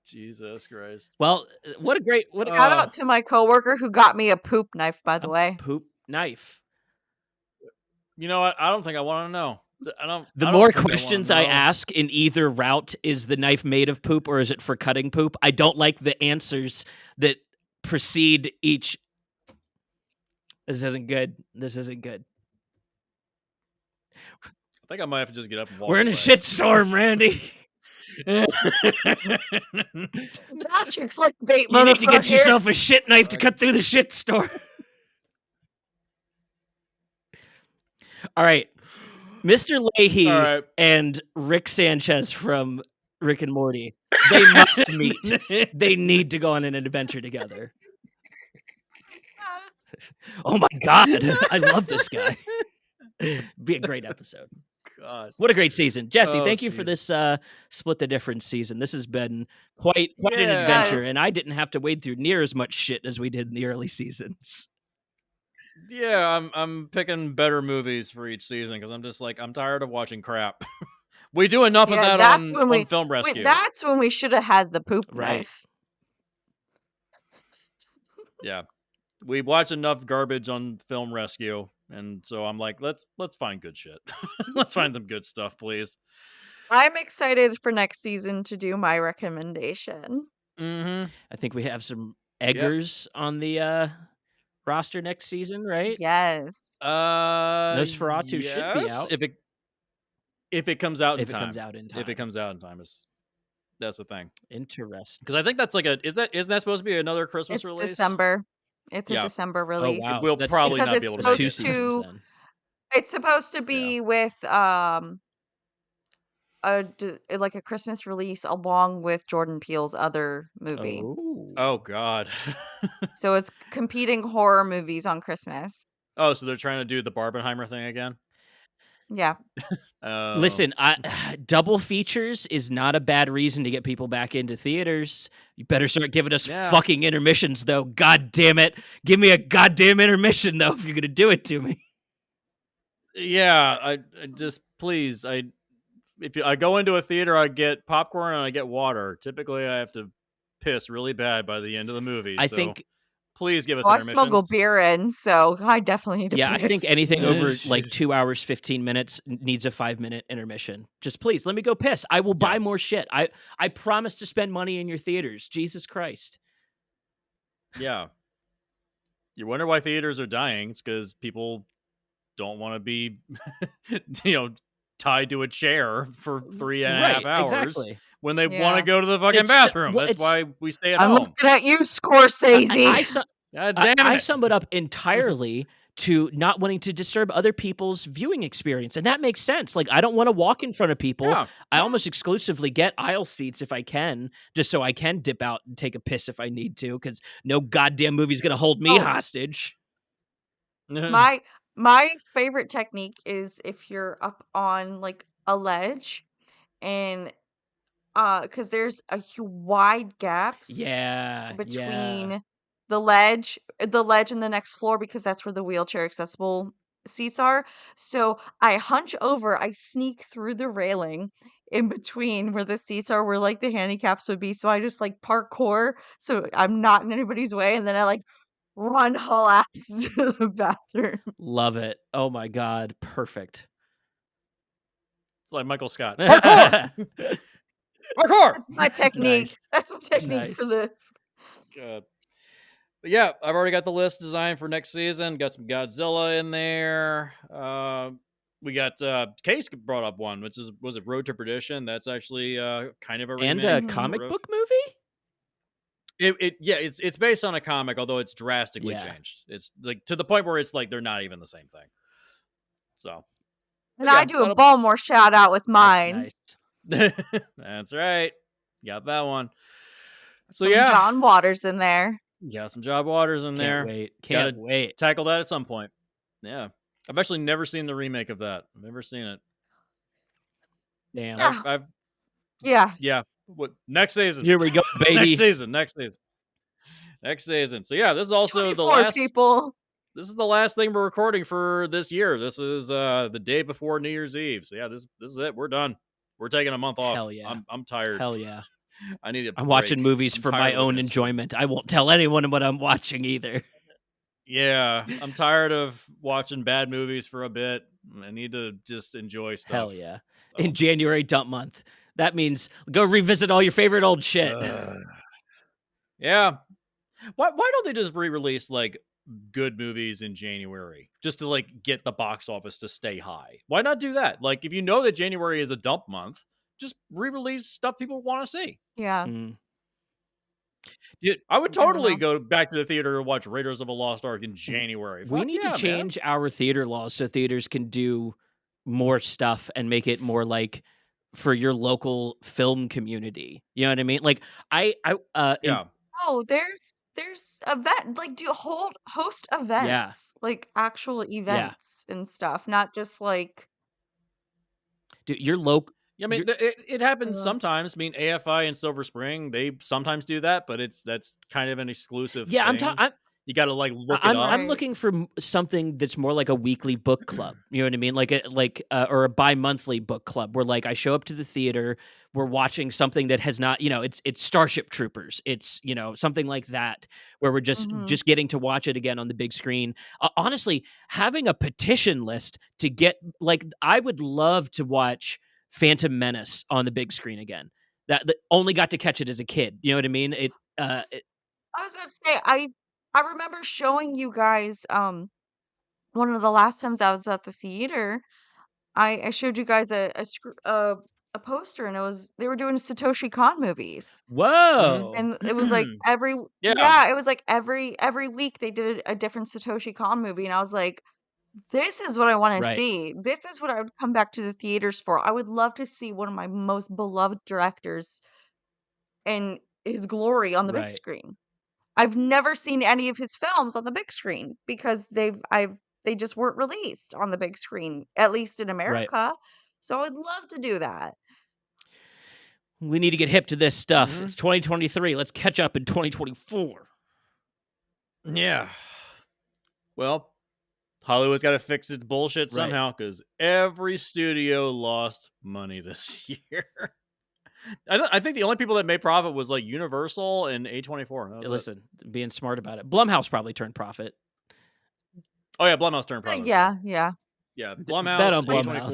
Jesus Christ. Well, what a great Shout out to my coworker who got me a poop knife, by the way. poop knife. You know what? I don't think I want to know. The I more don't think questions I, I wanna know. ask in either route, is the knife made of poop or is it for cutting poop? I don't like the answers that precede each. This isn't good. This isn't good. I think I might have to just get up and walk We're in a away. shitstorm, Randy. That's your clickbait, You need to get motherfucker. yourself a shit knife to cut through the shitstorm. All right. Mr. Leahy All right. and Rick Sanchez from Rick and Morty, they must meet. They need to go on an adventure together. Oh my God. I love this guy. Be a great episode. God. What a great season. Jesse, Oh, thank you for jeez. this Split the Difference season. This has been quite an Yeah. adventure, Yes. and I didn't have to wade through near as much shit as we did in the early seasons. Yeah, I'm picking better movies for each season because I'm just like I'm tired of watching crap. We do enough of that that's on when Film Rescue. that's when we should have had the poop Right. knife. Yeah, we watch enough garbage on Film Rescue, and so I'm like, let's find good shit. Let's find some good stuff, please. I'm excited for next season to do my recommendation. Mm-hmm. I think we have some eggers on the roster next season, right? Yes. Nosferatu should be out. If it comes out in If it time. comes out in time. If it comes out in time, that's the thing. Interesting. Because I think that's like isn't that supposed to be another Christmas It's release? December. It's a Yeah. December Oh release. wow. We'll That's probably Because not it's be able to that's make two it. seasons to- then. It's supposed to be with like a Christmas release along with Jordan Peele's other movie. Oh God. So it's competing horror movies on Christmas. Oh, so they're trying to do the Barbenheimer thing again? Yeah. Listen, double features is not a bad reason to get people back into theaters. You better start giving us fucking intermissions, though. God damn it. Give me a goddamn intermission, though, if you're going to do it to me. Yeah, I just please, if I go into a theater, I get popcorn and I get water. Typically, I have to piss really bad by the end of the movie. I so think please give us I intermissions. smuggle beer in, so I definitely need to Yeah, piss. I think anything over like 2 hours, 15 minutes needs a 5-minute intermission. Just please let me go piss. I will buy more shit. I promise to spend money in your theaters. Jesus Christ. Yeah. You wonder why theaters are dying. It's because people don't want to be, tied to a chair for 3.5 hours exactly. when they want to go to the fucking It's- bathroom. well, That's why we stay at I'm home. looking at you, Scorsese. God damn it. I sum it up entirely to not wanting to disturb other people's viewing experience. And that makes sense. Like, I don't want to walk in front of people. Yeah. I almost exclusively get aisle seats if I can, just so I can dip out and take a piss if I need to, because no goddamn movie's going to hold me hostage. My favorite technique is if you're up on like a ledge and because there's a wide gaps between the ledge and the next floor, because that's where the wheelchair accessible seats are. So I hunch over, I sneak through the railing in between where the seats are, where like the handicaps would be. So I just like parkour so I'm not in anybody's way, and then I like run haul ass to the bathroom. Love it. Oh my God. Perfect. It's like Michael Scott. Parkour! Parkour! That's my technique. Nice. That's my technique Nice. for the God. But yeah, I've already got the list designed for next season. Got some Godzilla in there. We got Case brought up one, which was it Road to Perdition? That's actually kind of a remake. And a comic book movie? It's based on a comic, although it's drastically changed. It's like to the point where it's like they're not even the same thing. So, and I do a Baltimore shout out with mine. That's nice. That's right. Got that one. So Some John Waters in there. Got some John Waters in there. Can't wait. Tackle that at some point. Yeah. I've actually never seen the remake of that. I've never seen it. Damn. Yeah. Yeah. What next season? Here we go, baby. Next season. Next season. So yeah, this is also the 24 last. people. This is the last thing we're recording for this year. This is the day before New Year's Eve. So yeah, this is it. We're done. We're taking a month off. Hell yeah. I'm tired. Hell yeah. I need a I'm break. watching movies I'm for tired my of looking own at screens. enjoyment. I won't tell anyone what I'm watching either. Yeah, I'm tired of watching bad movies for a bit. I need to just enjoy stuff. Hell yeah. So. In January dump month. That means go revisit all your favorite old shit. Yeah. Why don't they just re-release like good movies in January just to like get the box office to stay high? Why not do that? Like if you know that January is a dump month, just re-release stuff people want to see. Yeah. Dude, I would I don't totally know. go back to the theater and watch Raiders of the Lost Ark in January. we Fuck need yeah, to change our theater laws so theaters can do more stuff and make it more like for your local film community. You know what I mean? Like Yeah. Oh, there's event like do host events, like actual events and stuff, not just like dude, your local. I mean, it happens Uh, sometimes. I mean, AFI and Silver Spring, they sometimes do that, but that's kind of an exclusive Yeah, thing. You got to like look it I'm up. I'm looking for something that's more like a weekly book club. You know what I mean? Like or a bi-monthly book club where like I show up to the theater, we're watching something that has not, it's Starship Troopers. It's, something like that where we're mhm. just getting to watch it again on the big screen. Honestly, having a petition list to get like I would love to watch Phantom Menace on the big screen again. That only got to catch it as a kid. You know what I mean? I was about to say I remember showing you guys one of the last times I was at the theater, I showed you guys a poster and they were doing Satoshi Kon movies. Whoa. And it was like Yeah. it was like every week they did a different Satoshi Kon movie and I was like, this is what I want to Right. see. This is what I would come back to the theaters for. I would love to see one of my most beloved directors in his glory on the big Right. screen. I've never seen any of his films on the big screen because they just weren't released on the big screen, at least in Right. America. So I would love to do that. We need to get hip to this stuff. Mhm. It's 2023. Let's catch up in 2024. Yeah. Well, Hollywood's got to fix its bullshit Right. somehow because every studio lost money this year. I think the only people that made profit was like Universal and A24. Listen, being smart about it. Blumhouse probably turned profit. Oh yeah, Blumhouse turned profit. Yeah. Yeah, Bet Blumhouse, on Blumhouse.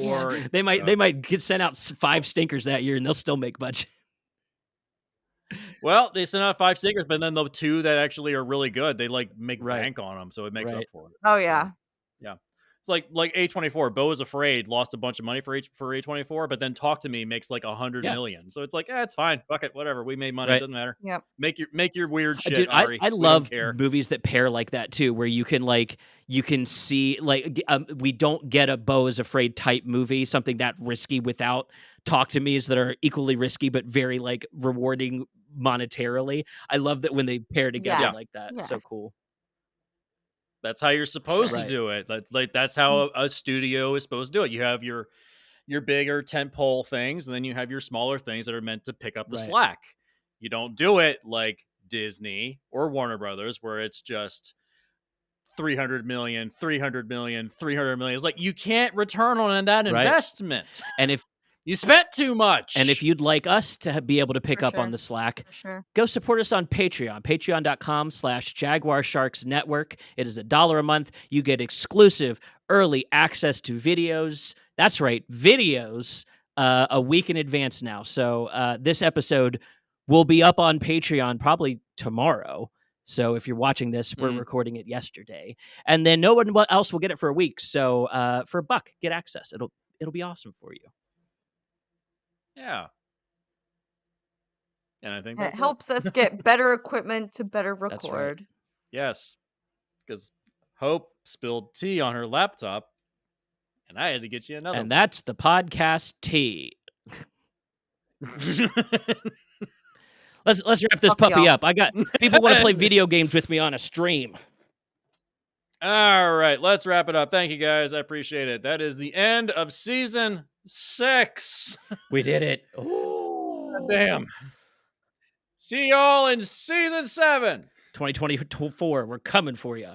A24. They might get sent out 5 stinkers that year and they'll still make budget. Well, they sent out 5 stickers, but then the 2 that actually are really good, they like make Right. bank on them, so it makes up for it. Oh yeah. So, yeah. It's like A24. Beau is Afraid lost a bunch of money for A24, but then Talk to Me makes like 100 million. So it's like, it's fine. Fuck it, whatever. We made money. Right. It doesn't matter. Yep. Make your weird shit, Dude, Ari. I We love don't care. movies that pair like that too, where you can see like we don't get a Beau is Afraid type movie, something that risky without Talk to Me's that are equally risky but very like rewarding monetarily. I love that when they pair together like that. Yes. So cool. That's how you're supposed Sure. to do it. Like that's how a studio is supposed to do it. You have your bigger tentpole things, and then you have your smaller things that are meant to pick up the slack. You don't do it like Disney or Warner Brothers, where it's just 300 million, 300 million, 300 million. It's like you can't return on that investment. And if you spent too much. And if you'd like us to be able to pick For up on sure. the slack, For sure. go support us on Patreon, patreon.com/Jaguar Sharks Network. It is $1 a month. You get exclusive early access to videos. That's right, videos a week in advance now. So this episode will be up on Patreon probably tomorrow. So if you're watching this, we're recording it yesterday. And then no one else will get it for a week. So for $1, get access. It'll be awesome for you. Yeah. And I think And that's it helps us get better equipment to better record. That's right. Yes. Because Hope spilled tea on her laptop, and I had to get you another And that's the podcast tea. Let's wrap this puppy up. I got people want to play video games with me on a stream. All right, let's wrap it up. Thank you guys. I appreciate it. That is the end of season 6. We did it. Oh, damn. See y'all in season 7. 2024, we're coming for you.